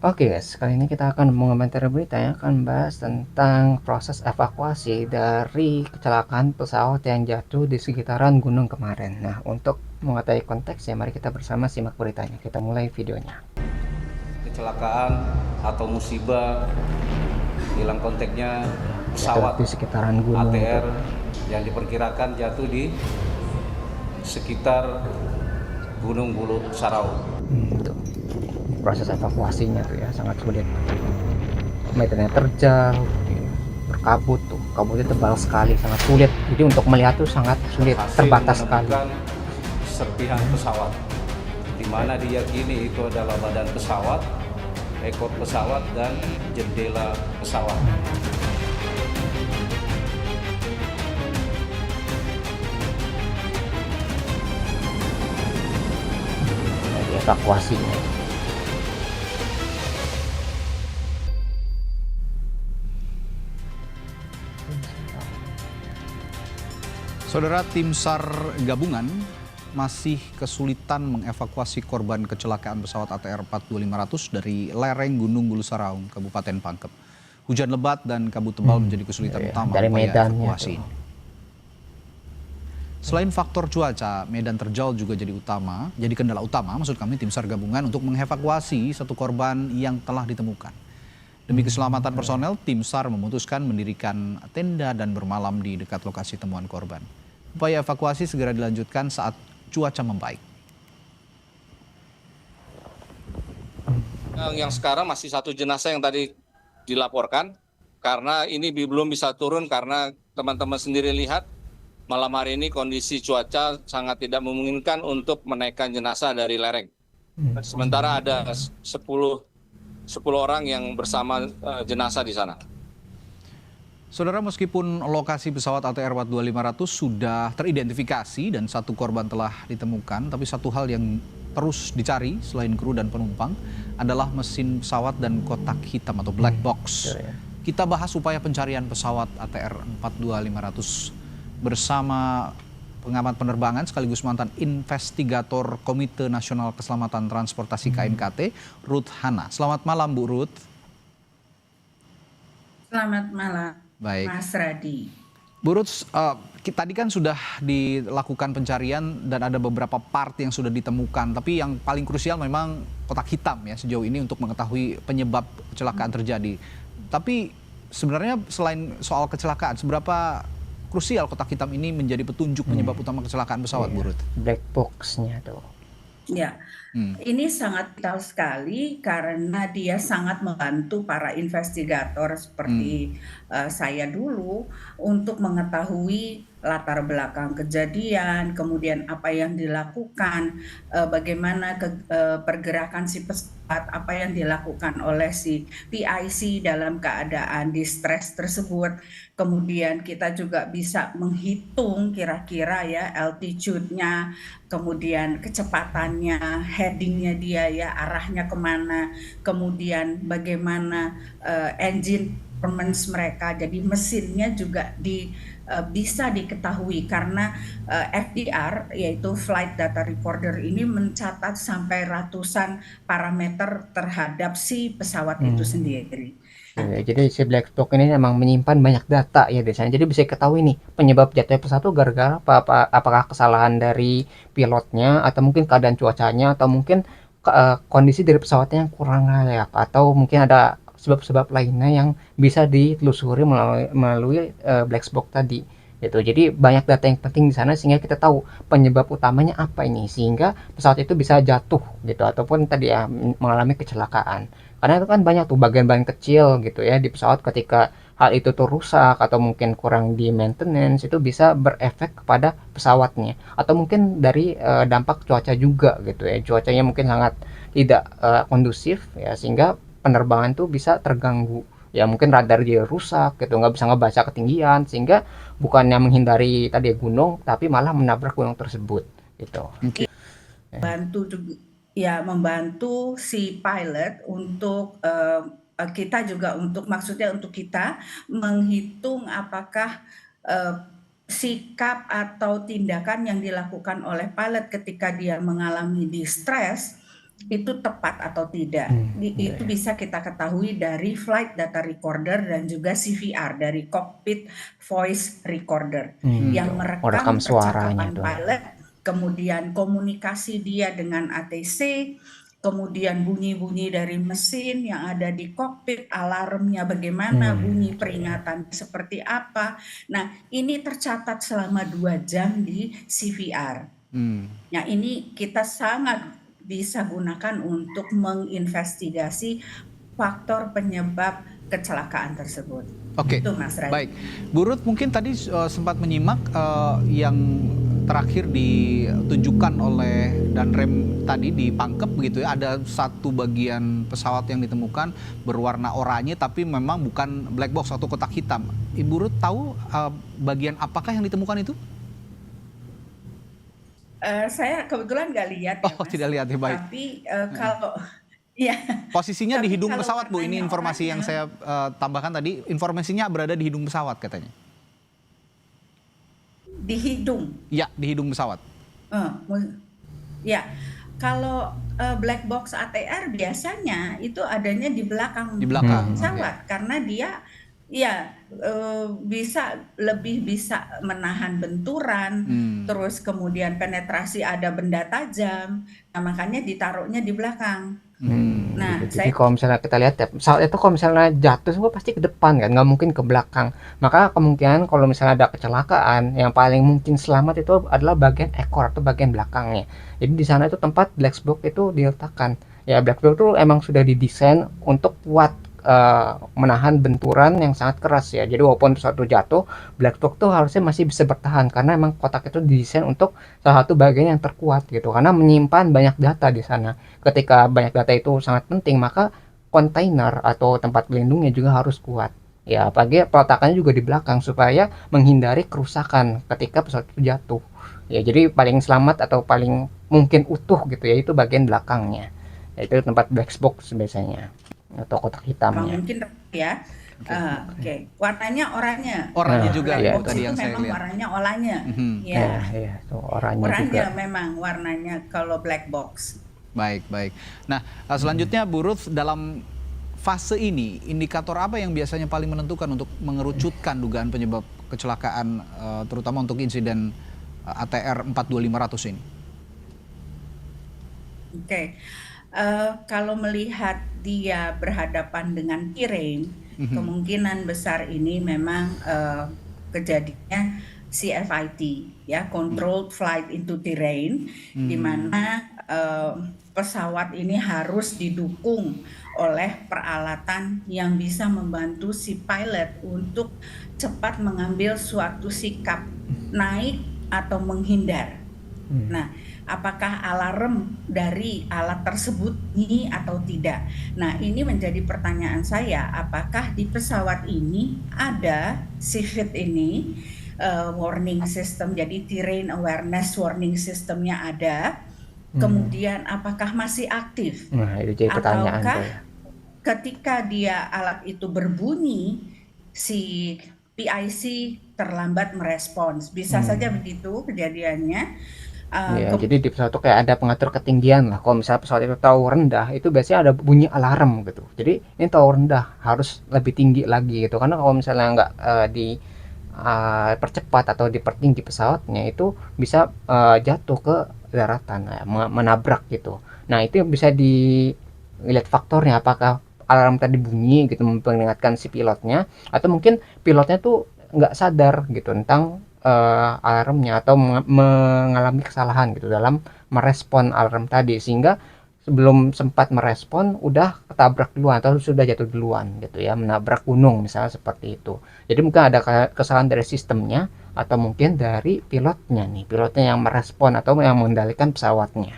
Oke guys, kali ini kita akan mengomentari berita yang akan bahas tentang proses evakuasi dari kecelakaan pesawat yang jatuh di sekitaran gunung kemarin. Nah, untuk mengetahui konteksnya, mari kita bersama simak beritanya. Kita mulai videonya. Kecelakaan atau musibah, hilang kontaknya Jatuh pesawat di sekitaran gunung itu. ATR yang diperkirakan jatuh di sekitar Gunung Bulu Sarau. Tuh. Proses evakuasinya tuh ya sangat sulit. Medannya terjal, berkabut tuh. Kabutnya tebal sekali, sangat sulit. Jadi untuk melihat tuh sangat sulit, Berhasil terbatas sekali. menemukan serpihan pesawat, di mana diyakini itu adalah badan pesawat, ekor pesawat, dan jendela pesawat. Jadi evakuasinya. Saudara, tim SAR gabungan masih kesulitan mengevakuasi korban kecelakaan pesawat ATR 42500 dari lereng Gunung Bulu Saraung, Kabupaten Pangkep. Hujan lebat dan kabut tebal menjadi kesulitan utama dari upaya medannya evakuasi tuh. ini. Selain faktor cuaca, medan terjal juga jadi kendala utama maksud kami tim SAR gabungan untuk mengevakuasi satu korban yang telah ditemukan. Demi keselamatan personel, tim SAR memutuskan mendirikan tenda dan bermalam di dekat lokasi temuan korban. Upaya evakuasi segera dilanjutkan saat cuaca membaik. Yang sekarang masih satu jenazah yang tadi dilaporkan, karena ini belum bisa turun karena teman-teman sendiri lihat malam hari ini kondisi cuaca sangat tidak memungkinkan untuk menaikkan jenazah dari lereng. Sementara ada 10 orang yang bersama jenazah di sana. Saudara, meskipun lokasi pesawat ATR 42500 sudah teridentifikasi dan satu korban telah ditemukan, tapi satu hal yang terus dicari selain kru dan penumpang adalah mesin pesawat dan kotak hitam atau black box. Kita bahas upaya pencarian pesawat ATR 42500 bersama pengamat penerbangan sekaligus mantan investigator Komite Nasional Keselamatan Transportasi KNKT, Ruth Hana. Selamat malam, Bu Ruth. Selamat malam, Baik. Mas Radi. Bu Ruth, tadi kan sudah dilakukan pencarian dan ada beberapa part yang sudah ditemukan, tapi yang paling krusial memang kotak hitam ya sejauh ini untuk mengetahui penyebab kecelakaan terjadi. Tapi sebenarnya selain soal kecelakaan, seberapa krusial kotak hitam ini menjadi petunjuk penyebab utama kecelakaan pesawat, Bu Ruth? Black box-nya tuh. Ya, ini sangat vital sekali karena dia sangat membantu para investigator seperti saya dulu untuk mengetahui latar belakang kejadian, kemudian apa yang dilakukan, bagaimana pergerakan si pesawat, apa yang dilakukan oleh si PIC dalam keadaan distress tersebut. Kemudian kita juga bisa menghitung kira-kira ya altitude-nya, kemudian kecepatannya, headingnya dia ya, arahnya kemana, kemudian bagaimana engine performance mereka, jadi mesinnya juga bisa diketahui karena FDR yaitu Flight Data Recorder ini mencatat sampai ratusan parameter terhadap si pesawat itu sendiri. Jadi si black box ini memang menyimpan banyak data ya biasanya. Jadi bisa ketahui nih penyebab jatuhnya pesawat itu gara-gara apakah kesalahan dari pilotnya atau mungkin keadaan cuacanya atau mungkin kondisi dari pesawatnya yang kurang layak atau mungkin ada sebab-sebab lainnya yang bisa ditelusuri melalui black box tadi. Gitu. Jadi banyak data yang penting di sana sehingga kita tahu penyebab utamanya apa ini sehingga pesawat itu bisa jatuh gitu ataupun tadi ya mengalami kecelakaan. Karena itu kan banyak tuh bagian-bagian kecil gitu ya di pesawat ketika hal itu tuh rusak atau mungkin kurang di maintenance itu bisa berefek kepada pesawatnya atau mungkin dari dampak cuaca juga gitu ya. Cuacanya mungkin sangat tidak kondusif ya sehingga penerbangan tuh bisa terganggu. Ya mungkin radar dia rusak gitu, nggak bisa ngebaca ketinggian sehingga bukannya menghindari tadi gunung tapi malah menabrak gunung tersebut gitu. Bantu juga ya, membantu si pilot untuk kita juga untuk maksudnya untuk kita menghitung apakah sikap atau tindakan yang dilakukan oleh pilot ketika dia mengalami distress itu tepat atau tidak. Itu bisa kita ketahui dari flight data recorder dan juga CVR, dari cockpit voice recorder yang Oh, rekam merekam suaranya percakapan tuh. pilot, kemudian komunikasi dia dengan ATC, kemudian bunyi-bunyi dari mesin yang ada di kokpit, alarmnya bagaimana, bunyi peringatan seperti apa. Nah, ini tercatat selama 2 jam di CVR. Nah, ini kita sangat bisa gunakan untuk menginvestigasi faktor penyebab kecelakaan tersebut. Oke, Itu Mas Ray. baik. Bu Ruth mungkin tadi sempat menyimak yang terakhir ditunjukkan oleh Danrem tadi di Pangkep begitu ya. Ada satu bagian pesawat yang ditemukan berwarna oranye tapi memang bukan black box atau kotak hitam. Ibu Ruth tahu bagian apakah yang ditemukan itu? Saya kebetulan nggak lihat ya, Oh, Mas. tidak lihat ya, baik. Tapi kalau ya. Posisinya di Tapi hidung kalau pesawat, Bu. Ini warnanya informasi yang oranye, saya tambahkan tadi. Informasinya berada di hidung pesawat katanya. di hidung. Iya, di hidung pesawat. Ya, kalau black box ATR biasanya itu adanya di belakang Di belakang, pesawat karena dia ya lebih bisa menahan benturan, terus kemudian penetrasi ada benda tajam, nah makanya ditaruhnya di belakang. Nah, Gitu. Jadi kalau misalnya kita lihat ya, pesawat itu kalau misalnya jatuh semua pasti ke depan kan, nggak mungkin ke belakang. Maka kemungkinan kalau misalnya ada kecelakaan, yang paling mungkin selamat itu adalah bagian ekor atau bagian belakangnya. Jadi di sana itu tempat black box itu diletakkan. Ya black box itu emang sudah didesain untuk kuat menahan benturan yang sangat keras ya. Jadi walaupun pesawat itu jatuh, black box tuh harusnya masih bisa bertahan karena emang kotak itu didesain untuk salah satu bagian yang terkuat gitu. Karena menyimpan banyak data di sana. Ketika banyak data itu sangat penting, maka kontainer atau tempat pelindungnya juga harus kuat. Ya, apalagi peletakannya juga di belakang supaya menghindari kerusakan ketika pesawat itu jatuh. Ya, jadi paling selamat atau paling mungkin utuh gitu ya itu bagian belakangnya. Yaitu tempat black box biasanya atau kotak hitamnya. mungkin ya. Oke. Warnanya oranye. Oranye Nah, juga iya, Bu, Box tadi itu yang saya memang lihat. warnanya oranye. Iya, Ya, iya, tuh oranye juga. oranye memang warnanya kalau black box. Baik, baik. Nah, selanjutnya Bu Ruth, dalam fase ini indikator apa yang biasanya paling menentukan untuk mengerucutkan dugaan penyebab kecelakaan terutama untuk insiden ATR 42500 ini? Oke. Kalau melihat dia berhadapan dengan terrain, kemungkinan besar ini memang kejadiannya CFIT, ya, Controlled Flight into Terrain, di mana pesawat ini harus didukung oleh peralatan yang bisa membantu si pilot untuk cepat mengambil suatu sikap naik atau menghindar. Nah, apakah alarm dari alat tersebut bunyi atau tidak? Nah, ini menjadi pertanyaan saya, apakah di pesawat ini ada CFIT ini, warning system, jadi terrain awareness warning systemnya ada, kemudian apakah masih aktif? Nah, itu jadi pertanyaan Ataukah tuh ya. ketika dia alat itu berbunyi, si PIC terlambat merespons? Bisa saja begitu kejadiannya. Ya, jadi di pesawat itu kayak ada pengatur ketinggian lah. Kalau misalnya pesawat itu tahu rendah, itu biasanya ada bunyi alarm gitu. Jadi ini tahu rendah harus lebih tinggi lagi gitu. Karena kalau misalnya nggak percepat atau dipertinggi pesawatnya itu bisa jatuh ke daratan, ya, menabrak gitu. Nah itu bisa dilihat faktornya apakah alarm tadi bunyi gitu memperingatkan si pilotnya atau mungkin pilotnya tuh nggak sadar gitu tentang alarmnya atau mengalami kesalahan gitu dalam merespon alarm tadi sehingga sebelum sempat merespon udah ketabrak duluan atau sudah jatuh duluan gitu ya, menabrak gunung misalnya seperti itu. Jadi mungkin ada kesalahan dari sistemnya atau mungkin dari pilotnya yang merespon atau yang mengendalikan pesawatnya.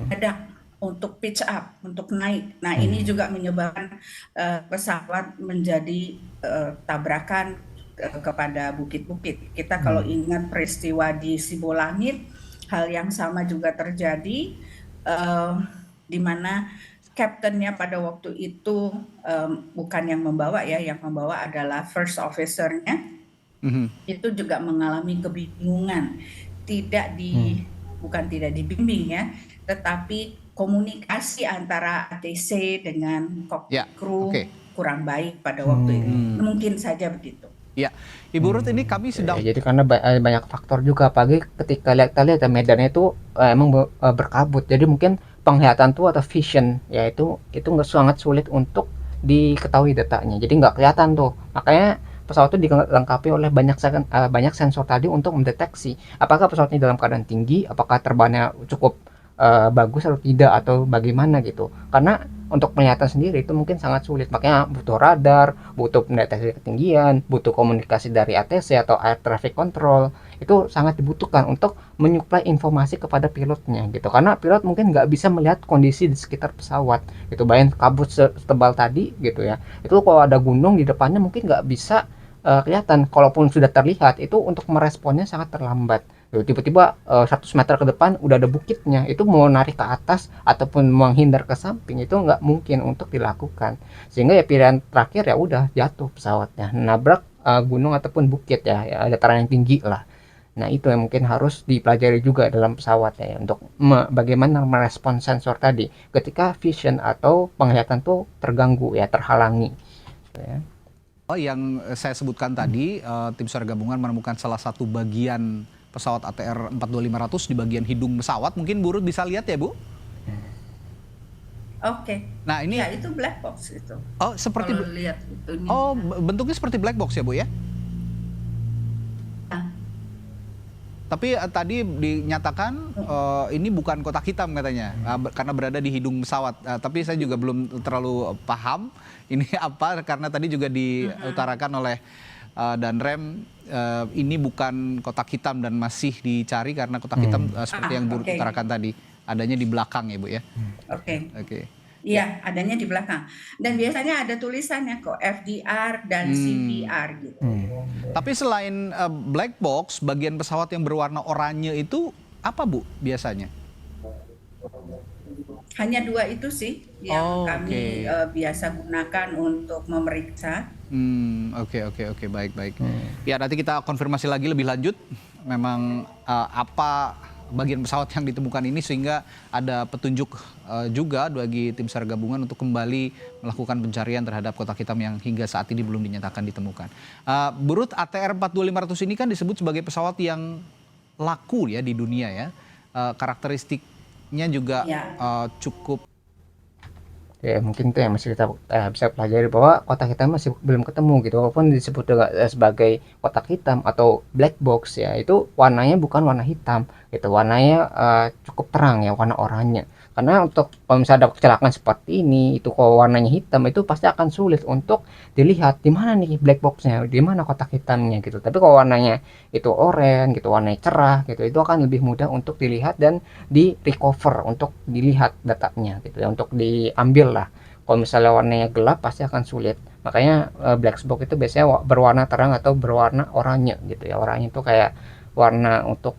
Ada untuk pitch up, untuk naik. Nah, ini juga menyebabkan pesawat menjadi tabrakan kepada bukit-bukit. Kita kalau ingat peristiwa di Sibolangit, hal yang sama juga terjadi, di mana kaptennya pada waktu itu bukan yang membawa ya, yang membawa adalah first officer-nya, itu juga mengalami kebingungan, bukan tidak dibimbing ya, tetapi komunikasi antara ATC dengan Ya, kokpit kru oke. kurang baik pada waktu itu. Mungkin saja begitu. Ya, Ibu Ruth, ini kami sedang Jadi karena banyak faktor juga, apalagi ketika kita lihat ya medannya itu emang berkabut. Jadi mungkin penglihatan tuh atau vision ya itu nggak sangat sulit untuk diketahui datanya. Jadi nggak kelihatan tuh. Makanya pesawat itu dilengkapi oleh banyak sensor tadi untuk mendeteksi apakah pesawat ini dalam keadaan tinggi, apakah terbangnya cukup bagus atau tidak atau bagaimana gitu. Karena untuk penglihatan sendiri itu mungkin sangat sulit, makanya butuh radar, butuh pendeteksi ketinggian, butuh komunikasi dari ATC atau Air Traffic Control. Itu sangat dibutuhkan untuk menyuplai informasi kepada pilotnya gitu, karena pilot mungkin nggak bisa melihat kondisi di sekitar pesawat gitu. Bayangin kabut setebal tadi gitu ya, itu kalau ada gunung di depannya mungkin nggak bisa kelihatan. Kalaupun sudah terlihat, itu untuk meresponnya sangat terlambat. Tiba-tiba 100 meter ke depan udah ada bukitnya, itu mau narik ke atas ataupun menghindar ke samping itu nggak mungkin untuk dilakukan. Sehingga ya pilihan terakhir ya udah jatuh pesawatnya, nabrak gunung ataupun bukit ya dataran yang tinggi lah. Nah itu yang mungkin harus dipelajari juga dalam pesawat ya, untuk bagaimana merespon sensor tadi ketika vision atau penglihatan tuh terganggu ya, terhalangi ya. yang saya sebutkan tadi, tim SAR gabungan menemukan salah satu bagian pesawat ATR 42500 di bagian hidung pesawat. Mungkin Bu Ruth bisa lihat ya, Bu? Oke. Nah, ini Ya, itu black box itu. seperti Kalau lihat itu ini. bentuknya seperti black box ya, Bu ya? Ah. Tapi tadi dinyatakan ini bukan kotak hitam katanya, karena berada di hidung pesawat. Tapi saya juga belum terlalu paham ini apa, karena tadi juga diutarakan oleh Danrem ini bukan kotak hitam dan masih dicari, karena kotak hitam seperti yang Bu utarakan tadi adanya di belakang ya, Bu ya. Oke. Iya, adanya di belakang. Dan biasanya ada tulisannya kok, FDR dan CVR gitu. Tapi selain black box, bagian pesawat yang berwarna oranye itu apa, Bu, biasanya? Hanya 2 itu sih yang kami biasa gunakan untuk memeriksa. Oke, baik. Ya, nanti kita konfirmasi lagi lebih lanjut memang apa bagian pesawat yang ditemukan ini, sehingga ada petunjuk juga bagi tim SAR gabungan untuk kembali melakukan pencarian terhadap kotak hitam yang hingga saat ini belum dinyatakan ditemukan. Bu Ruth, ATR 42500 ini kan disebut sebagai pesawat yang laku ya di dunia ya. Karakteristiknya juga cukup. Ya mungkin itu yang masih kita bisa pelajari, bahwa kotak hitam masih belum ketemu gitu, walaupun disebut sebagai kotak hitam atau black box ya, itu warnanya bukan warna hitam gitu, warnanya cukup terang ya, warna oranye. Karena untuk kalau misalnya ada kecelakaan seperti ini, itu kalau warnanya hitam itu pasti akan sulit untuk dilihat di mana nih black boxnya, di mana kotak hitamnya gitu. Tapi kalau warnanya itu oranye gitu, warnanya cerah gitu, itu akan lebih mudah untuk dilihat dan di recover, untuk dilihat datanya gitu ya, untuk diambil lah. Kalau misalnya warnanya gelap pasti akan sulit. Makanya black box itu biasanya berwarna terang atau berwarna oranye gitu ya. Oranye itu kayak warna untuk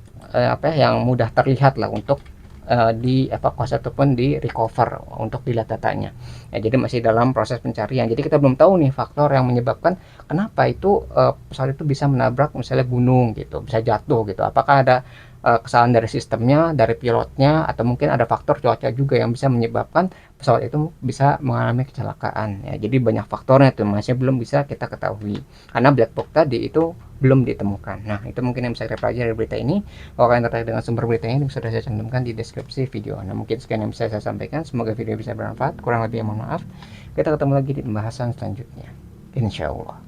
yang mudah terlihat lah untuk dievakuasi ataupun di recover untuk dilihat datanya ya. Jadi masih dalam proses pencarian, jadi kita belum tahu nih faktor yang menyebabkan kenapa itu pesawat itu bisa menabrak misalnya gunung gitu, bisa jatuh gitu. Apakah ada kesalahan dari sistemnya, dari pilotnya, atau mungkin ada faktor cuaca juga yang bisa menyebabkan pesawat itu bisa mengalami kecelakaan ya. Jadi banyak faktornya tuh masih belum bisa kita ketahui karena black box tadi itu belum ditemukan. Nah itu mungkin yang bisa kita pelajari dari berita ini. Kalau kalian tertarik dengan sumber beritanya, ini sudah saya cantumkan di deskripsi video. Nah mungkin sekian yang bisa saya sampaikan, semoga video bisa bermanfaat. Kurang lebih mohon maaf. Kita ketemu lagi di pembahasan selanjutnya, insya Allah.